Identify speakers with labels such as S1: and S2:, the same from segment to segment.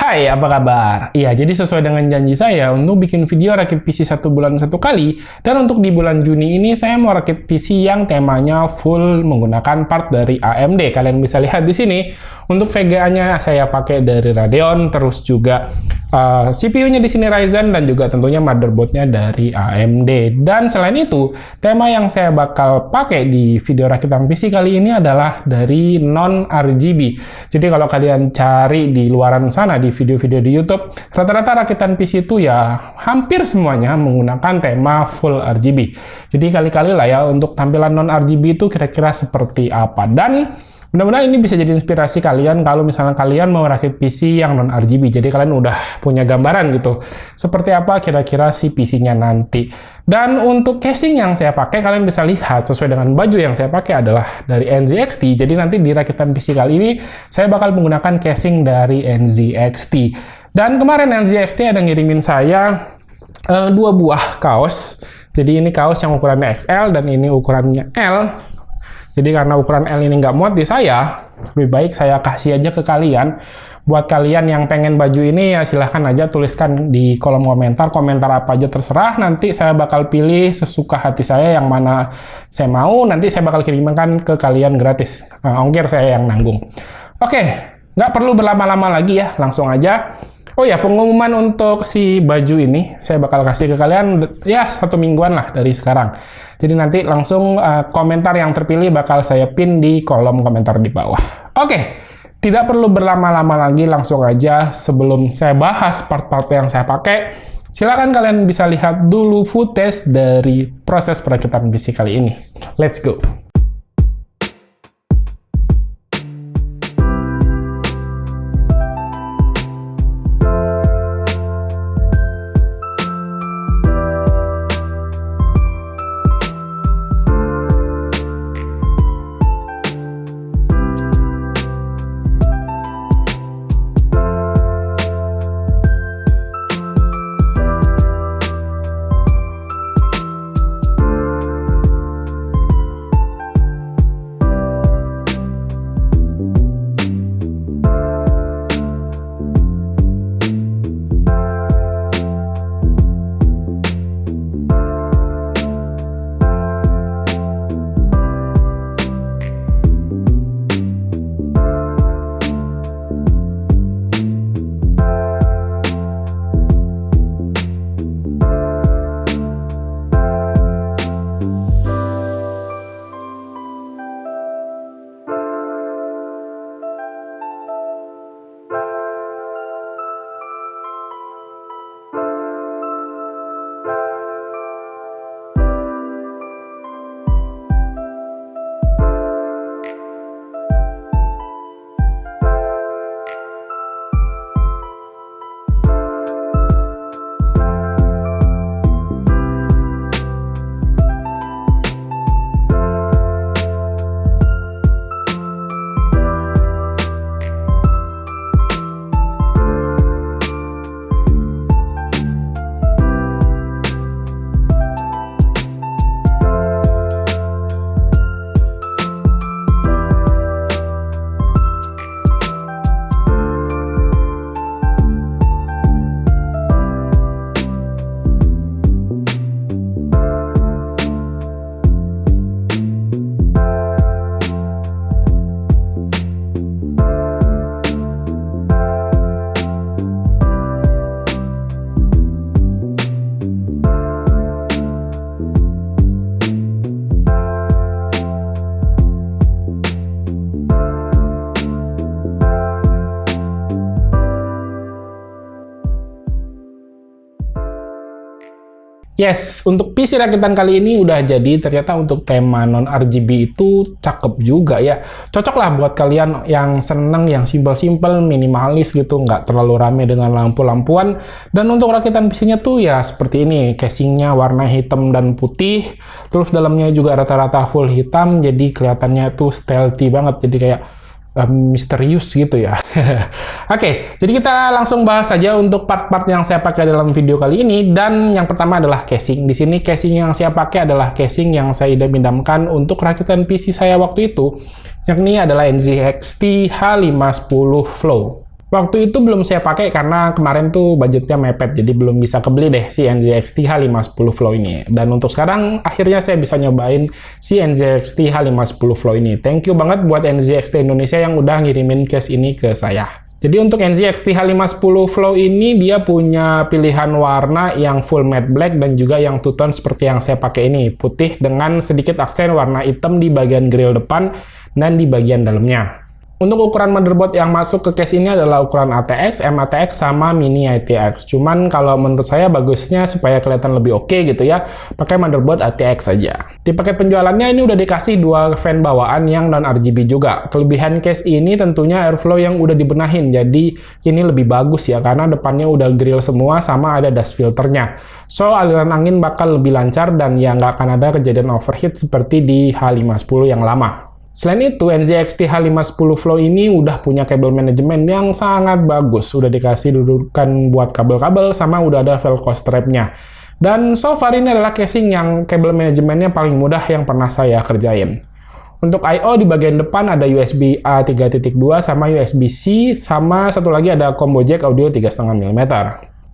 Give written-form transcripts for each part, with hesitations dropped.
S1: Hai, apa kabar? Iya, jadi sesuai dengan janji saya untuk bikin video rakit PC 1 bulan 1 kali, dan untuk di bulan Juni ini saya mau rakit PC yang temanya full menggunakan part dari AMD. Kalian bisa lihat di sini, untuk VGA-nya saya pakai dari Radeon, terus juga CPU-nya di sini Ryzen, dan juga tentunya motherboard-nya dari AMD. Dan selain itu, tema yang saya bakal pakai di video rakitan PC kali ini adalah dari non-RGB. Jadi kalau kalian cari di luaran sana, di video-video di YouTube, rata-rata rakitan PC itu ya hampir semuanya menggunakan tema full RGB. Jadi kali-kali lah ya untuk tampilan non-RGB itu kira-kira seperti apa. Dan mudah-mudahan ini bisa jadi inspirasi kalian kalau misalnya kalian mau rakit PC yang non-RGB. Jadi kalian udah punya gambaran gitu, seperti apa kira-kira si PC-nya nanti. Dan untuk casing yang saya pakai, kalian bisa lihat sesuai dengan baju yang saya pakai adalah dari NZXT. Jadi nanti di rakitan PC kali ini, saya bakal menggunakan casing dari NZXT. Dan kemarin NZXT ada ngirimin saya 2 buah kaos. Jadi ini kaos yang ukurannya XL dan ini ukurannya L. Jadi karena ukuran L ini nggak muat di saya, lebih baik saya kasih aja ke kalian. Buat kalian yang pengen baju ini ya silahkan aja tuliskan di kolom komentar apa aja terserah. Nanti saya bakal pilih sesuka hati saya yang mana saya mau. Nanti saya bakal kirimkan ke kalian gratis. Ongkir saya yang nanggung. Oke, nggak perlu berlama-lama lagi ya, langsung aja. Oh ya, pengumuman untuk si baju ini saya bakal kasih ke kalian ya 1 mingguan lah dari sekarang. Jadi nanti langsung komentar yang terpilih bakal saya pin di kolom komentar di bawah. Oke, tidak perlu berlama-lama lagi, langsung aja sebelum saya bahas part-part yang saya pakai. Silakan kalian bisa lihat dulu footage dari proses perakitan PC kali ini. Let's go! Yes, untuk PC rakitan kali ini udah jadi. Ternyata untuk tema non-RGB itu cakep juga ya. Cocok lah buat kalian yang seneng yang simple-simple, minimalis gitu, nggak terlalu rame dengan lampu-lampuan. Dan untuk rakitan PC-nya tuh ya seperti ini, casingnya warna hitam dan putih, terus dalamnya juga rata-rata full hitam, jadi kelihatannya tuh stealthy banget, jadi kayak misterius gitu ya. Oke, jadi kita langsung bahas saja untuk part-part yang saya pakai dalam video kali ini. Dan yang pertama adalah casing. Di sini casing yang saya pakai adalah casing yang saya idam-idamkan untuk rakitan PC saya waktu itu, yakni adalah NZXT H510 Flow. Waktu itu belum saya pakai karena kemarin tuh budgetnya mepet, jadi belum bisa kebeli deh si NZXT H510 Flow ini. Dan untuk sekarang, akhirnya saya bisa nyobain si NZXT H510 Flow ini. Thank you banget buat NZXT Indonesia yang udah ngirimin case ini ke saya. Jadi untuk NZXT H510 Flow ini, dia punya pilihan warna yang full matte black dan juga yang two-tone seperti yang saya pakai ini. Putih dengan sedikit aksen warna hitam di bagian grill depan dan di bagian dalamnya. Untuk ukuran motherboard yang masuk ke case ini adalah ukuran ATX, MATX, sama Mini ITX. Cuman kalau menurut saya bagusnya supaya kelihatan lebih oke gitu ya, pakai motherboard ATX saja. Di paket penjualannya ini udah dikasih dua fan bawaan yang non-RGB juga. Kelebihan case ini tentunya airflow yang udah dibenahin, jadi ini lebih bagus ya, karena depannya udah grill semua sama ada dust filternya. So, aliran angin bakal lebih lancar dan ya nggak akan ada kejadian overheat seperti di H510 yang lama. Selain itu, NZXT H510 Flow ini udah punya kabel manajemen yang sangat bagus. Udah dikasih dudukan buat kabel-kabel, sama udah ada Velcro strap-nya. Dan so far ini adalah casing yang kabel manajemennya paling mudah yang pernah saya kerjain. Untuk I/O di bagian depan ada USB A 3.2 sama USB-C, sama satu lagi ada combo jack audio 3,5 mm.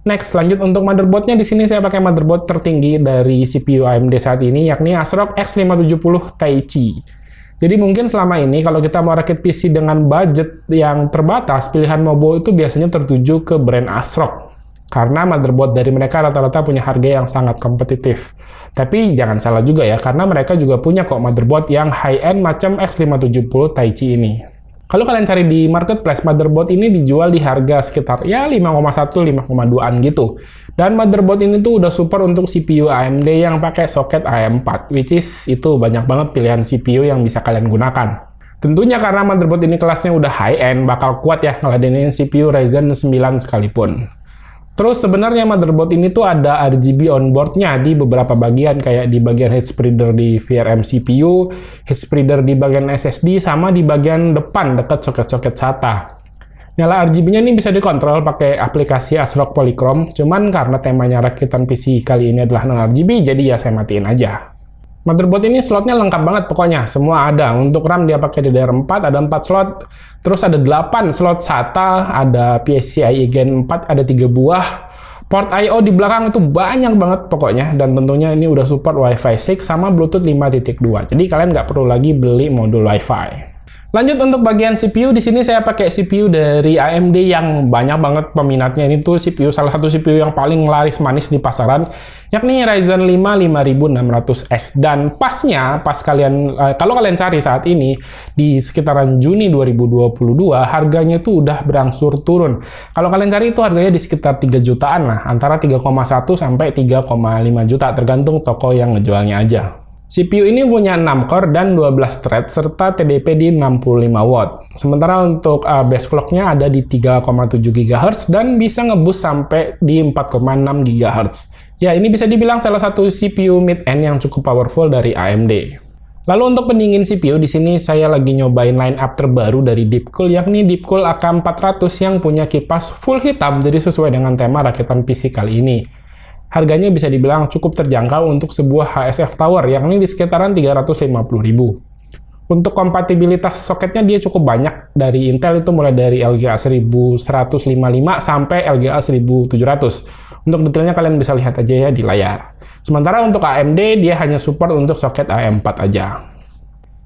S1: Next, lanjut untuk motherboardnya. Di sini saya pakai motherboard tertinggi dari CPU AMD saat ini, yakni ASRock X570 Ti-Chi. Jadi mungkin selama ini kalau kita mau rakit PC dengan budget yang terbatas, pilihan mobo itu biasanya tertuju ke brand ASRock. Karena motherboard dari mereka rata-rata punya harga yang sangat kompetitif. Tapi jangan salah juga ya, karena mereka juga punya kok motherboard yang high-end macam X570 Ti-Chi ini. Kalau kalian cari di marketplace, motherboard ini dijual di harga sekitar ya 5,1-5,2an gitu. Dan motherboard ini tuh udah super untuk CPU AMD yang pakai soket AM4, which is itu banyak banget pilihan CPU yang bisa kalian gunakan. Tentunya karena motherboard ini kelasnya udah high-end, bakal kuat ya ngeladenin CPU Ryzen 9 sekalipun. Terus sebenarnya motherboard ini tuh ada RGB onboard-nya di beberapa bagian, kayak di bagian heat spreader di VRM CPU, heat spreader di bagian SSD, sama di bagian depan dekat soket-soket SATA. Nyala RGB-nya ini bisa dikontrol pakai aplikasi ASRock Polychrome, cuman karena temanya rakitan PC kali ini adalah non-RGB, jadi ya saya matiin aja. Motherboard ini slotnya lengkap banget pokoknya, semua ada. Untuk RAM dia pakai DDR4, ada 4 slot, terus ada 8 slot SATA, ada PCIe Gen 4, ada 3 buah. Port I/O di belakang itu banyak banget pokoknya, dan tentunya ini udah support Wi-Fi 6 sama Bluetooth 5.2. Jadi kalian nggak perlu lagi beli modul Wi-Fi. Lanjut untuk bagian CPU, di sini saya pakai CPU dari AMD yang banyak banget peminatnya. Ini tuh CPU, salah satu CPU yang paling laris manis di pasaran, yakni Ryzen 5 5600X. Dan pas kalian, kalau kalian cari saat ini, di sekitaran Juni 2022, harganya tuh udah berangsur turun. Kalau kalian cari itu harganya di sekitar 3 jutaan lah, antara 3,1 sampai 3,5 juta, tergantung toko yang ngejualnya aja. CPU ini punya 6 core dan 12 thread, serta TDP di 65 watt. Sementara untuk base clock-nya ada di 3,7 GHz dan bisa ngeboost sampai di 4,6 GHz. Ya, ini bisa dibilang salah satu CPU mid-end yang cukup powerful dari AMD. Lalu untuk pendingin CPU, di sini saya lagi nyobain line up terbaru dari Deepcool, yakni Deepcool AK400 yang punya kipas full hitam, jadi sesuai dengan tema rakitan PC kali ini. Harganya bisa dibilang cukup terjangkau untuk sebuah HSF Tower, yakni di sekitaran 350.000. Untuk kompatibilitas soketnya dia cukup banyak. Dari Intel itu mulai dari LGA 1155 sampai LGA 1700. Untuk detailnya kalian bisa lihat aja ya di layar. Sementara untuk AMD dia hanya support untuk soket AM4 aja.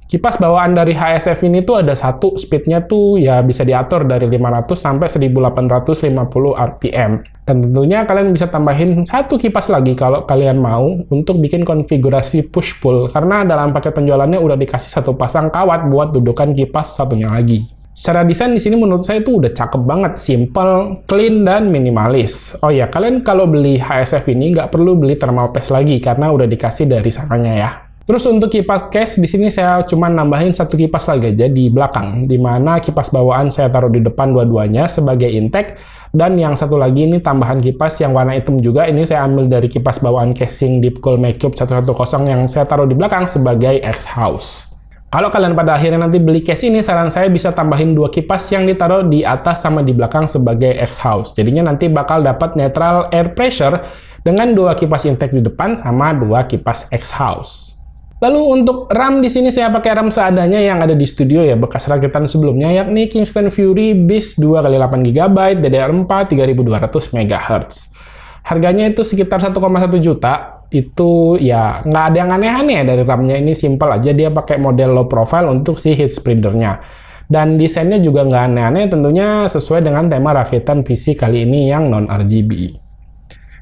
S1: Kipas bawaan dari HSF ini tuh ada satu, speednya tuh ya bisa diatur dari 500 sampai 1850 RPM. Dan tentunya kalian bisa tambahin satu kipas lagi kalau kalian mau untuk bikin konfigurasi push-pull, karena dalam paket penjualannya udah dikasih satu pasang kawat buat dudukan kipas satunya lagi. Secara desain di sini menurut saya tuh udah cakep banget, simple, clean, dan minimalis. Oh ya, kalian kalau beli HSF ini nggak perlu beli thermal paste lagi karena udah dikasih dari sananya ya. Terus untuk kipas case, di sini saya cuma nambahin satu kipas lagi aja di belakang, di mana kipas bawaan saya taruh di depan dua-duanya sebagai intake, dan yang satu lagi ini tambahan kipas yang warna hitam juga, ini saya ambil dari kipas bawaan casing Deepcool Makecube 110 yang saya taruh di belakang sebagai X-House. Kalau kalian pada akhirnya nanti beli case ini, saran saya bisa tambahin dua kipas yang ditaruh di atas sama di belakang sebagai X-House. Jadinya nanti bakal dapat netral air pressure dengan dua kipas intake di depan sama dua kipas X-House. Lalu untuk RAM di sini saya pakai RAM seadanya yang ada di studio ya, bekas rakitan sebelumnya, yakni Kingston Fury BIS 2x8GB, DDR4 3200 MHz. Harganya itu sekitar 1,1 juta. Itu ya nggak ada yang aneh-aneh dari RAM-nya, ini simple aja, dia pakai model low profile untuk si heat spreader-nya. Dan desainnya juga nggak aneh-aneh, tentunya sesuai dengan tema rakitan PC kali ini yang non-RGB.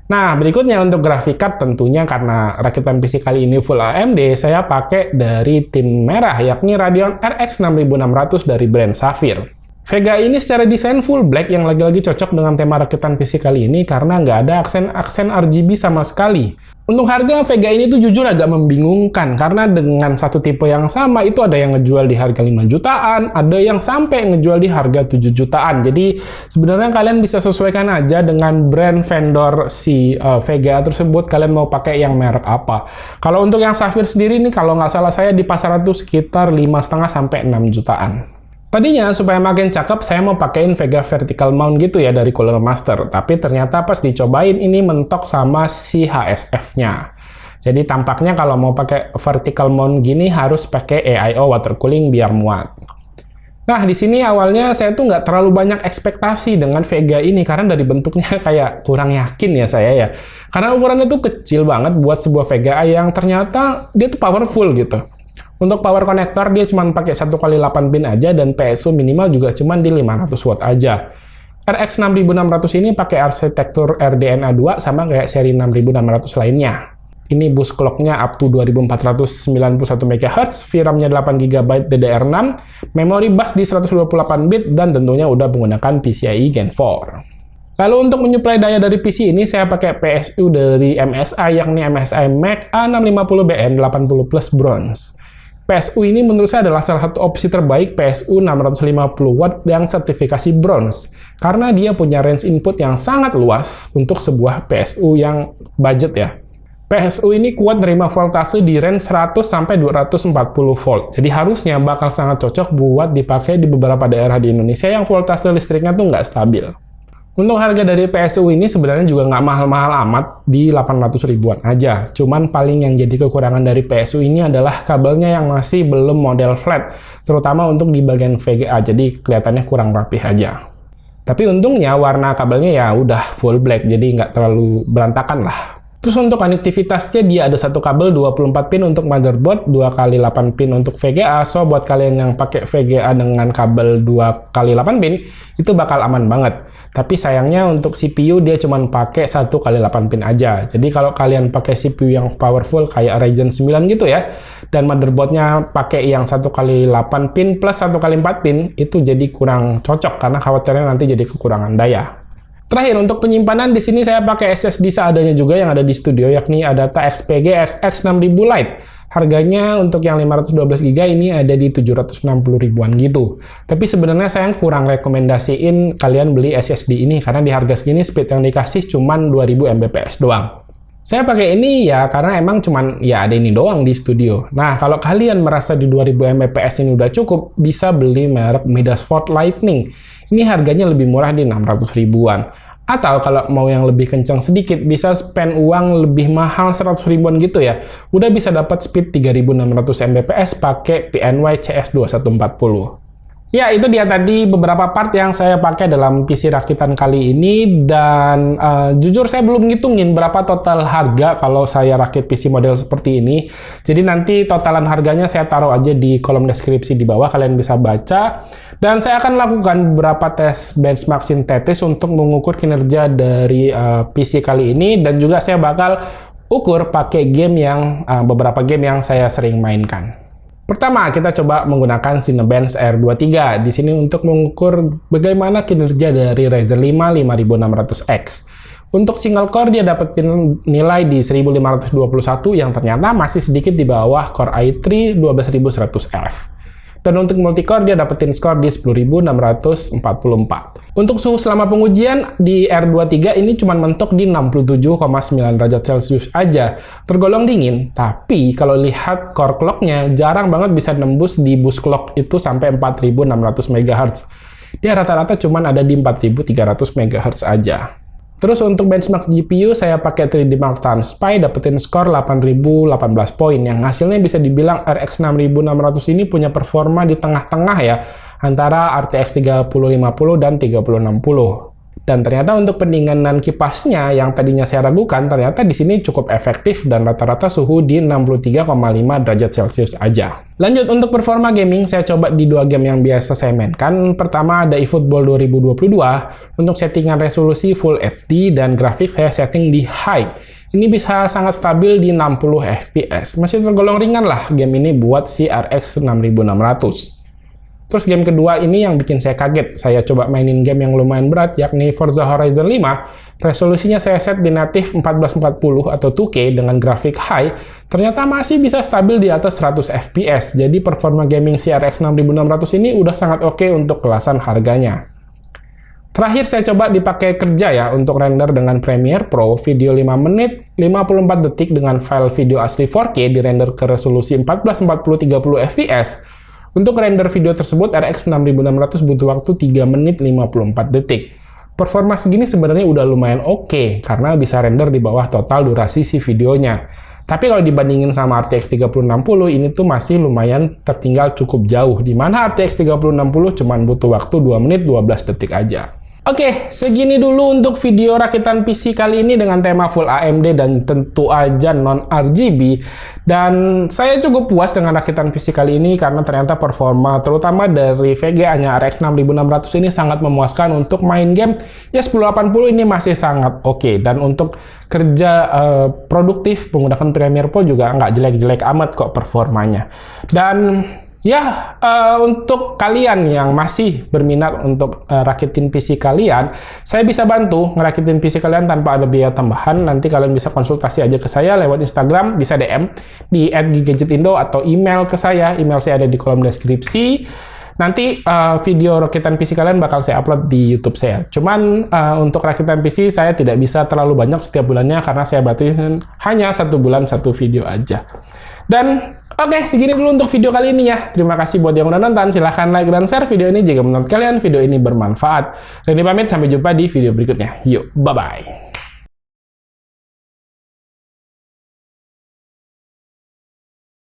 S1: Nah, berikutnya untuk graphic card, tentunya karena rakitan PC kali ini full AMD, saya pakai dari tim merah, yakni Radeon RX 6600 dari brand Sapphire. Vega ini secara desain full black yang lagi-lagi cocok dengan tema rakitan PC kali ini karena nggak ada aksen-aksen RGB sama sekali. Untuk harga, Vega ini tuh jujur agak membingungkan karena dengan satu tipe yang sama itu ada yang ngejual di harga 5 jutaan, ada yang sampai ngejual di harga 7 jutaan. Jadi sebenarnya kalian bisa sesuaikan aja dengan brand vendor si Vega tersebut, kalian mau pakai yang merek apa. Kalau untuk yang Sapphire sendiri nih, kalau nggak salah saya di pasaran tuh sekitar 5,5 sampai 6 jutaan. Tadinya supaya makin cakep saya mau pakein Vega vertical mount gitu ya dari Cooler Master, tapi ternyata pas dicobain ini mentok sama si HSF-nya. Jadi tampaknya kalau mau pakai vertical mount gini harus pakai AIO water cooling biar muat. Nah, di sini awalnya saya tuh nggak terlalu banyak ekspektasi dengan Vega ini karena dari bentuknya kayak kurang yakin ya saya ya. Karena ukurannya tuh kecil banget buat sebuah Vega yang ternyata dia tuh powerful gitu. Untuk power connector dia cuma pakai 1x8 pin aja dan PSU minimal juga cuma di 500 watt aja. RX 6600 ini pakai arsitektur RDNA 2 sama kayak seri 6600 lainnya. Ini boost clock-nya up to 2491 MHz, VRAM-nya 8GB DDR6, memori bus di 128 bit dan tentunya udah menggunakan PCIe Gen 4. Lalu untuk menyuplai daya dari PC ini saya pakai PSU dari MSI yakni MSI Mac A650BN 80 Plus Bronze. PSU ini menurut saya adalah salah satu opsi terbaik PSU 650 watt yang sertifikasi bronze karena dia punya range input yang sangat luas untuk sebuah PSU yang budget ya. PSU ini kuat menerima voltase di range 100 sampai 240 volt. Jadi harusnya bakal sangat cocok buat dipakai di beberapa daerah di Indonesia yang voltase listriknya tuh nggak stabil. Untuk harga dari PSU ini sebenarnya juga nggak mahal-mahal amat, di 800 ribuan aja. Cuman paling yang jadi kekurangan dari PSU ini adalah kabelnya yang masih belum model flat, terutama untuk di bagian VGA, jadi kelihatannya kurang rapih aja. Tapi untungnya warna kabelnya ya udah full black, jadi nggak terlalu berantakan lah. Terus untuk konektivitasnya dia ada satu kabel 24 pin untuk motherboard, 2x8 pin untuk VGA. So buat kalian yang pakai VGA dengan kabel 2x8 pin itu bakal aman banget. Tapi sayangnya untuk CPU dia cuma pakai 1x8 pin aja. Jadi kalau kalian pakai CPU yang powerful kayak Ryzen 9 gitu ya, dan motherboardnya pakai yang 1x8 pin plus 1x4 pin, itu jadi kurang cocok karena khawatirnya nanti jadi kekurangan daya. Terakhir, untuk penyimpanan di sini saya pakai SSD seadanya juga yang ada di studio, yakni Adata XPG XX6000 Lite. Harganya untuk yang 512GB ini ada di 760 ribuan gitu. Tapi sebenarnya saya kurang rekomendasiin kalian beli SSD ini karena di harga segini speed yang dikasih cuman 2000 Mbps doang. Saya pakai ini ya karena emang cuman ya ada ini doang di studio. Nah, kalau kalian merasa di 2000 Mbps ini udah cukup, bisa beli merek Midasford Lightning. Ini harganya lebih murah di 600 ribuan. Atau kalau mau yang lebih kencang sedikit, bisa spend uang lebih mahal 100 ribuan gitu ya. Udah bisa dapat speed 3600 Mbps pakai PNY CS2140. Ya, itu dia tadi beberapa part yang saya pakai dalam PC rakitan kali ini, dan jujur saya belum ngitungin berapa total harga kalau saya rakit PC model seperti ini. Jadi nanti totalan harganya saya taruh aja di kolom deskripsi di bawah, kalian bisa baca. Dan saya akan lakukan beberapa tes benchmark sintetis untuk mengukur kinerja dari PC kali ini, dan juga saya bakal ukur pakai game yang beberapa game yang saya sering mainkan. Pertama, kita coba menggunakan Cinebench R23 di sini untuk mengukur bagaimana kinerja dari Ryzen 5 5600X. Untuk single core dia dapat nilai di 1521 yang ternyata masih sedikit di bawah Core i3 12100F. Dan untuk multicore dia dapetin skor di 10.644. Untuk suhu selama pengujian di R23 ini cuma mentok di 67,9 derajat Celcius aja. Tergolong dingin, tapi kalau lihat core clock-nya jarang banget bisa nembus di boost clock itu sampai 4.600 MHz. Dia rata-rata cuma ada di 4.300 MHz aja. Terus untuk benchmark GPU, saya pakai 3D Mark Tan Spy, dapetin skor 8018 poin, yang hasilnya bisa dibilang RX 6600 ini punya performa di tengah-tengah ya, antara RTX 3050 dan 3060. Dan ternyata untuk pendinginan kipasnya yang tadinya saya ragukan, ternyata di sini cukup efektif dan rata-rata suhu di 63,5 derajat Celcius aja. Lanjut untuk performa gaming, saya coba di dua game yang biasa saya mainkan. Pertama ada eFootball 2022, untuk settingan resolusi Full HD dan grafik saya setting di high. Ini bisa sangat stabil di 60 fps. Masih tergolong ringan lah game ini buat si RX 6600. Terus game kedua ini yang bikin saya kaget. Saya coba mainin game yang lumayan berat, yakni Forza Horizon 5. Resolusinya saya set di native 1440 atau 2K dengan grafik high. Ternyata masih bisa stabil di atas 100 fps. Jadi performa gaming RX 6600 ini udah sangat oke untuk kelasan harganya. Terakhir saya coba dipakai kerja ya untuk render dengan Premiere Pro, video 5 menit 54 detik dengan file video asli 4K di render ke resolusi 1440 30 fps. Untuk render video tersebut, RX 6600 butuh waktu 3 menit 54 detik. Performa segini sebenarnya udah lumayan oke, karena bisa render di bawah total durasi si videonya. Tapi kalau dibandingin sama RTX 3060, ini tuh masih lumayan tertinggal cukup jauh, di mana RTX 3060 cuma butuh waktu 2 menit 12 detik aja. Oke, segini dulu untuk video rakitan PC kali ini dengan tema full AMD dan tentu aja non-RGB. Dan saya cukup puas dengan rakitan PC kali ini karena ternyata performa terutama dari VGA-nya RX 6600 ini sangat memuaskan untuk main game. Ya 1080 ini masih sangat oke. Dan untuk kerja produktif menggunakan Premiere Pro juga nggak jelek-jelek amat kok performanya. Dan ya, untuk kalian yang masih berminat untuk rakitin PC kalian, saya bisa bantu ngerakitin PC kalian tanpa ada biaya tambahan. Nanti kalian bisa konsultasi aja ke saya lewat Instagram, bisa DM di @gigadgetindo atau email ke saya. Email saya ada di kolom deskripsi. Nanti video rakitan PC kalian bakal saya upload di YouTube saya. Cuman untuk rakitan PC saya tidak bisa terlalu banyak setiap bulannya karena saya batasin hanya 1 bulan 1 video aja. Dan oke, segini dulu untuk video kali ini ya. Terima kasih buat yang udah nonton. Silahkan like dan share video ini jika menurut kalian video ini bermanfaat. Reni pamit, sampai jumpa di video berikutnya. Yuk, bye-bye.